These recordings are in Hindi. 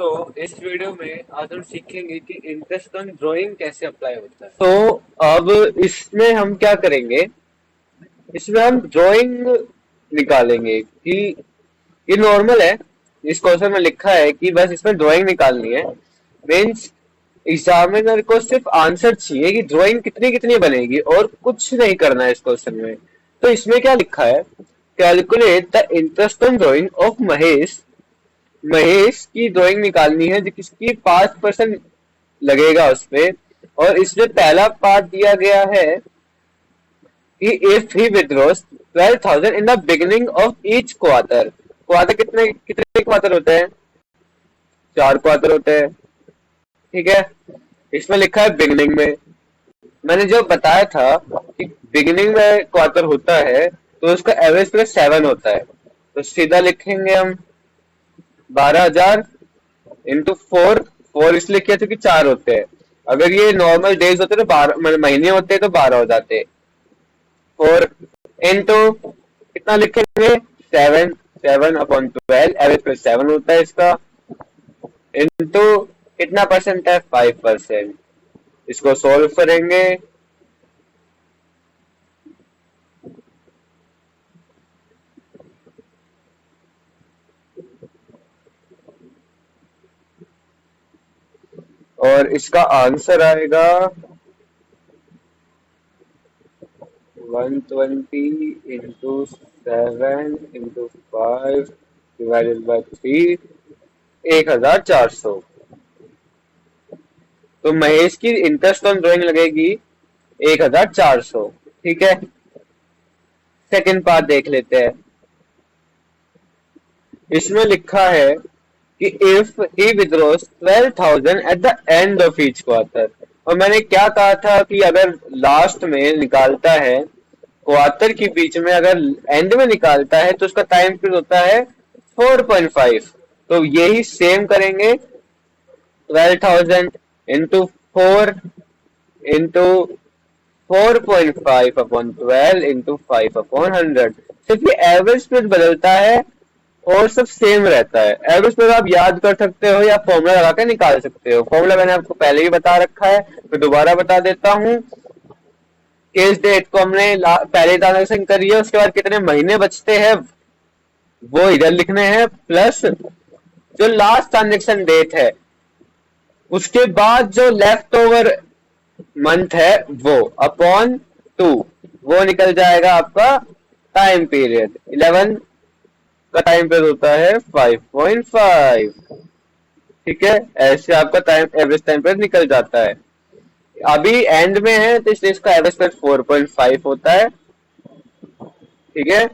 तो इस वीडियो में आज हम सीखेंगे कि इंटरेस्ट ऑन ड्राइंग कैसे अप्लाई होता है। तो अब इसमें हम क्या करेंगे, इसमें हम ड्राइंग निकालेंगे कि ये नॉर्मल है। इस क्वेश्चन में लिखा है कि बस इसमें ड्राइंग निकालनी है। मीन्स एग्जामिनर को सिर्फ आंसर चाहिए कि ड्राइंग कितनी कितनी बनेगी और कुछ नहीं करना है इस क्वेश्चन में। तो इसमें क्या लिखा है, calculate the interest on drying of Mahesh. Mahesh की ड्राइंग निकालनी है जो किसकी 5% लगेगा उस पे। और इसमें पहला पार्ट दिया गया है कि if he withdraws 12,000 in the beginning of each quarter. Quarter कितने कितने क्वार्टर होते हैं? 4 क्वार्टर होते हैं। ठीक है, इसमें लिखा है बिगिनिंग में। मैंने जो बताया था कि बिगिनिंग में क्वार्टर होता है तो उसका एवरेज प्लस 7 होता है। तो सीधा लिखेंगे हम 12,000 इंटू 4 इसलिए किया क्योंकि 4 होते हैं। अगर ये नॉर्मल डेज होते तो 12 महीने होते तो 12 हो जाते। 4 इंटू कितना लिखेंगे 7, 7/12 एवरेज प्लस 7 होता है इसका। इंटू कितना परसेंट है 5%। इसको सॉल्व करेंगे और इसका आंसर आएगा 120 इंटू 7 इंटू 5 डिवाइडेड बाई 3, 1,400। तो महेश की इंटरेस्ट ऑन ड्राइंग लगेगी 1,400। ठीक है, सेकंड पार्ट देख लेते हैं। इसमें लिखा है कि if he withdraws 12,000 eight the end of each quarter. और मैंने क्या कहा था कि अगर लास्ट में निकालता है, क्वार्टर के बीच में अगर एंड में निकालता है तो उसका टाइम पीरियड होता है 4.5। तो यही सेम करेंगे 12,000 इंटू 4 इंटू 4.5/12 इंटू 5/100। सिर्फ ये एवरेज पीरियड बदलता है और सब सेम रहता है। एवरेज पीरियड आप याद कर सकते हो या फॉर्मूला लगा के निकाल सकते हो। फॉर्मूला मैंने आपको पहले ही बता रखा है, मैं दोबारा बता देता हूँ। किस डेट को हमने पहले ट्रांजेक्शन करी है, उसके बाद कितने महीने बचते हैं वो इधर लिखने हैं, प्लस जो लास्ट ट्रांजेक्शन डेट है उसके बाद जो लेफ्ट ओवर मंथ है वो अपॉन 2, वो निकल जाएगा आपका टाइम पीरियड। 11 का टाइम पीरियड होता है 5.5। ठीक है, ऐसे आपका टाइम एवरेज टाइम पीरियड निकल जाता है। अभी एंड में है तो इसलिए इसका एवरेज पीरियड 4.5 होता है। ठीक है,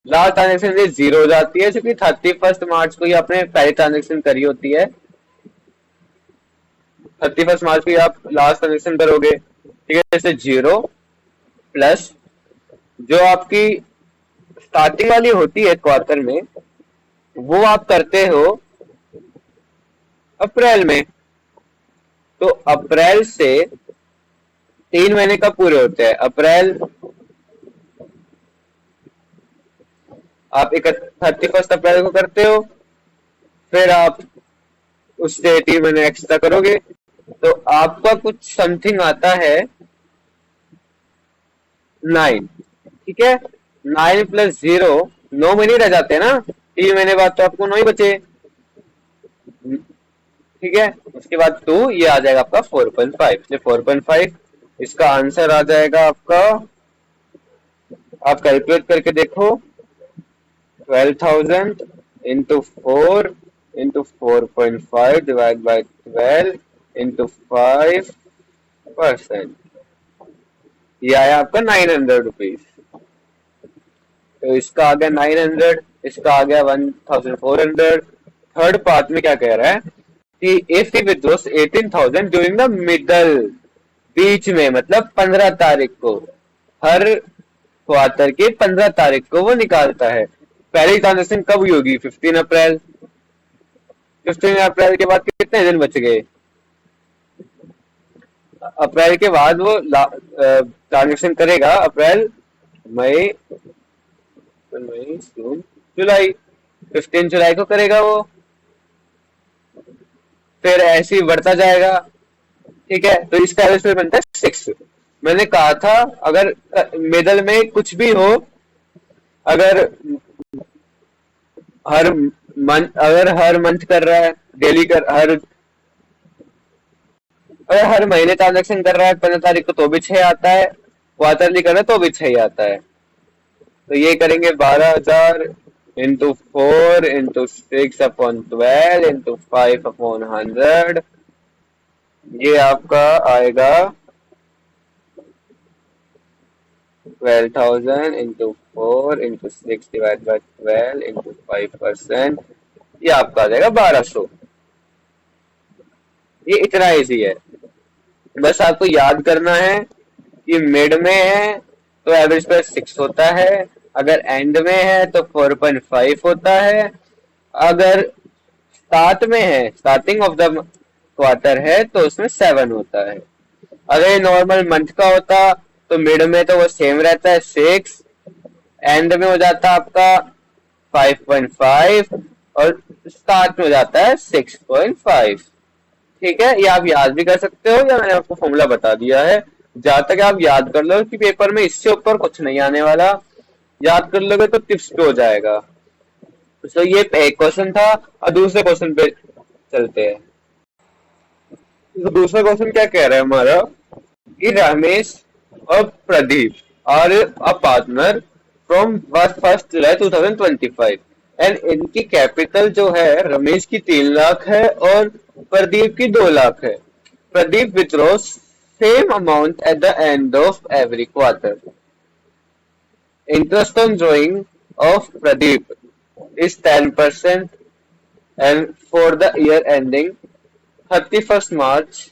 लास्ट ट्रांजेक्शन जीरो हो जाती है क्योंकि 31 मार्च को ही आपने पहली ट्रांजेक्शन करी होती है। 31 मार्च को आप लास्ट ट्रांजेक्शन करोगे। ठीक है, जैसे 0 प्लस जो आपकी स्टार्टिंग वाली होती है क्वार्टर में वो आप करते हो अप्रैल में। तो अप्रैल से 3 महीने कब पूरे होते हैं? अप्रैल आप 31 अप्रैल को करते हो, फिर आप उससे 3 महीने एक्स्ट्रा करोगे तो आपका कुछ समथिंग आता है 9। ठीक है, 9 प्लस 0 9 महीने रह जाते हैं ना। 3 महीने बाद तो आपको 9 ही बचे। ठीक है, उसके बाद 2 ये आ जाएगा आपका 4.5। 4.5 इसका आंसर आ जाएगा आपका। आप कैलकुलेट करके देखो 12,000 into 4 into 4.5 divide by 12 into 5%। ये आया आपका 900 रुपीज। तो इसका आ गया 900, इसका आ गया 1,400। थर्ड पार्ट में क्या कह रहा है कि if he withdraws 18,000 during the middle, बीच में मतलब 15 तारीख को, हर क्वार्टर के 15 तारीख को वो निकालता है। पहली ट्रांजेक्शन कब हुई होगी? 15 अप्रैल। 15 अप्रैल के बाद कितने दिन बच गए? अप्रैल के बाद वो ट्रांजेक्शन करेगा अप्रैल, मई, मई, जून, जुलाई। 15 जुलाई को करेगा वो। फिर ऐसे ही बढ़ता जाएगा। ठीक है, तो इसका एवरेज फिर बनता है 6। मैंने कहा था अगर मिडल में कुछ भी हो, अगर हर अगर हर मंथ कर रहा है, डेली कर हर अगर हर महीने ट्रांजेक्शन कर रहा है 15 तारीख को, तो भी 6 आता है। क्वार्टरली कर रहा है तो भी 6 ही आता है। तो ये करेंगे 12,000 इंटू 4 इंटू 6/12 इंटू 5/100। ये आपका आएगा 12,000 इंटू 4 इंटू 6/12 इंटू 5%। ये आपका आ जाएगा 1200। ये इतना इजी है। बस आपको याद करना है कि मिड में है तो एवरेज पर 6 होता है, अगर एंड में है तो 4.5 होता है, अगर स्टार्ट में है, स्टार्टिंग ऑफ द क्वार्टर है, तो उसमें 7 होता है। अगर ये नॉर्मल मंथ का होता तो मिड में तो वो सेम रहता है 6, एंड में हो जाता है आपका 5.5 और स्टार्ट में हो जाता है 6.5। ठीक है, ये आप याद भी कर सकते हो या मैंने आपको फॉर्मूला बता दिया है। जहां तक आप याद कर लो कि पेपर में इससे ऊपर कुछ नहीं आने वाला, याद कर लोगे तो टिप्स पे हो जाएगा। तो ये एक क्वेश्चन था, और दूसरे क्वेश्चन पे चलते हैं। तो दूसरा क्वेश्चन क्या कह रहा है हमारा कि रमेश और Pradeep are a partner from 1 July 2025 and इनकी कैपिटल जो है रमेश की 3 लाख है और प्रदीप की 2 लाख है। Pradeep withdraws same amount at the end of every quarter. Interest on drawing of Pradeep is 10% and for the year ending 31st March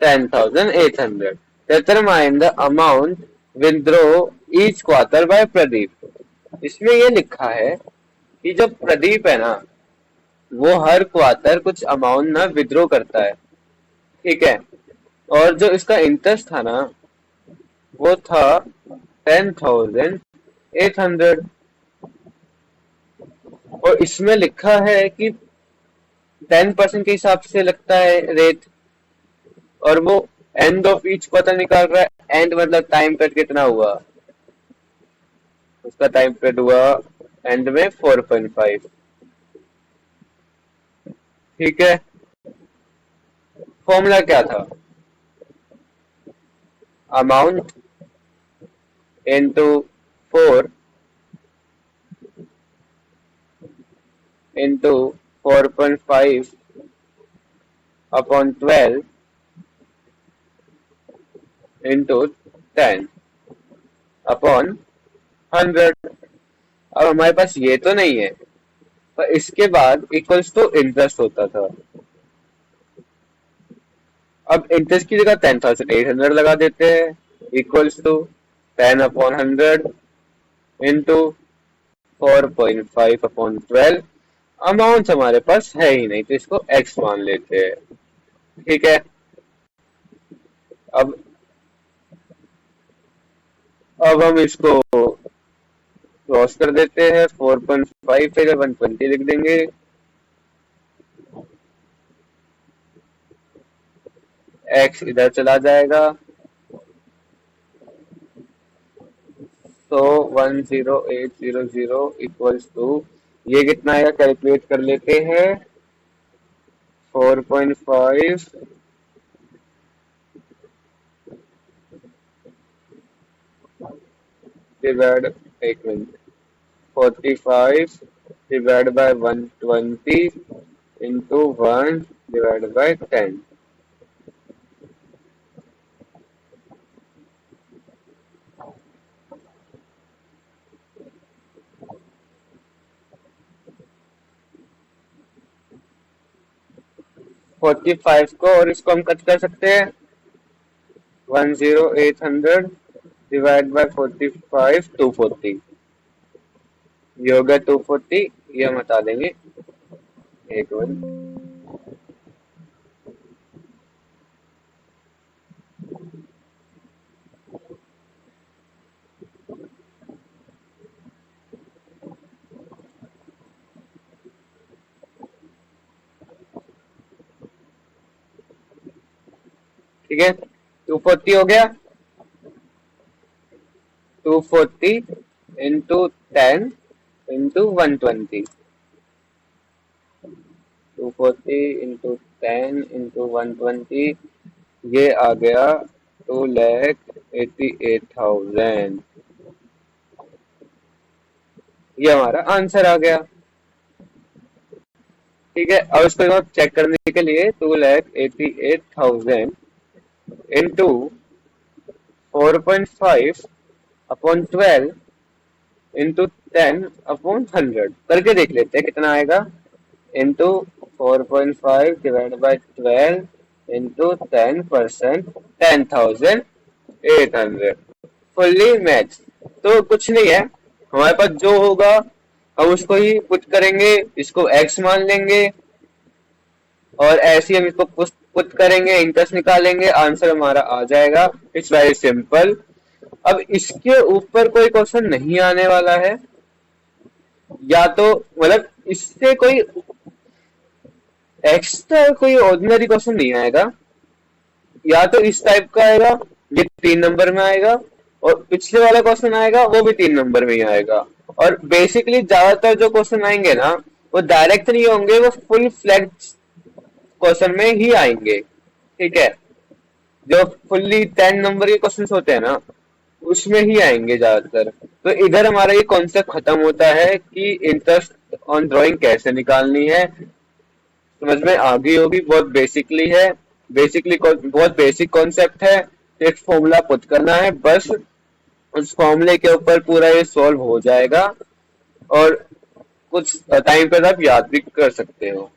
10,800. Determine the amount withdraw each quarter by Pradeep. इसमें ये लिखा है कि जो प्रदीप है ना, वो हर क्वार्टर कुछ अमाउंट ना विद्रो करता है। ठीक है, और जो इसका इंटरेस्ट था ना, वो था 10,800। और इसमें लिखा है कि 10% के हिसाब से लगता है रेट, और वो एंड ऑफ ईच क्वार्टर निकाल रहा है। एंड मतलब टाइम पीरियड कितना हुआ, उसका टाइम पीरियड हुआ एंड में 4.5। ठीक है, फॉर्मूला क्या था, amount into 4 into 4.5 upon 12 into 10 upon 100। अब हमारे पास ये तो नहीं है, पर इसके बाद इक्वल्स टू इंटरेस्ट होता था। अब इंटरेस्ट की जगह 10,800 लगा देते हैं, इक्वल्स टू 10/100 इंटू 4.5/12। अमाउंट हमारे पास है ही नहीं तो इसको एक्स मान लेते हैं। ठीक है, अब हम इसको क्रॉस कर देते हैं। 4.5 पे 120 लिख देंगे, एक्स इधर चला जाएगा, तो 10800 इक्वल्स टू, ये कितना आएगा कैलकुलेट कर लेते हैं। 4.5 डिवाइड, एक minute, 45 divide by 120 into 1 divide by 10। 45 को और इसको हम कट कर सकते हैं। 10800 डिवाइड बाय 45 240, ये हो गया 240। ये हम हटा देंगे, एक मिनट। ठीक है, 240 हो गया, 240 इंटू 10 इंटू 120, 240 इंटू 10 इंटू 120, ये आ गया 2,88,000। ये हमारा आंसर आ गया। ठीक है, अब इसको हम चेक करने के लिए 2,88,000 इंटू 4.5 अपॉन 12 इंटू 10/100 करके देख लेते हैं कितना आएगा। Into 4.5 divide by 12 into 10%, 10,800 fully match. तो कुछ नहीं है, हमारे पास जो होगा हम उसको ही पुट करेंगे, इसको x मान लेंगे और ऐसे ही हम इसको पुट करेंगे, इंटरेस्ट निकालेंगे, आंसर हमारा आ जाएगा। It's very simple. अब इसके ऊपर कोई क्वेश्चन नहीं आने वाला है, या तो मतलब इससे कोई एक्स्ट्रा कोई ऑर्डिनरी क्वेश्चन नहीं आएगा, या तो इस टाइप का आएगा, ये 3 नंबर में आएगा, और पिछले वाला क्वेश्चन आएगा वो भी 3 नंबर में ही आएगा। और बेसिकली ज्यादातर जो क्वेश्चन आएंगे ना वो डायरेक्ट नहीं होंगे, वो फुल फ्लैग्ड क्वेश्चन में ही आएंगे। ठीक है, जो फुल्ली 10 नंबर के क्वेश्चन होते हैं ना उसमें ही आएंगे ज्यादातर। तो इधर हमारा ये कॉन्सेप्ट खत्म होता है कि इंटरेस्ट ऑन ड्राइंग कैसे निकालनी है। समझ में आ गई होगी, बहुत बेसिकली है, बेसिकली बहुत बेसिक कॉन्सेप्ट है। एक फॉर्मूला पुट करना है बस, उस फॉर्मूले के ऊपर पूरा ये सॉल्व हो जाएगा और कुछ टाइम पर आप याद भी कर सकते हो।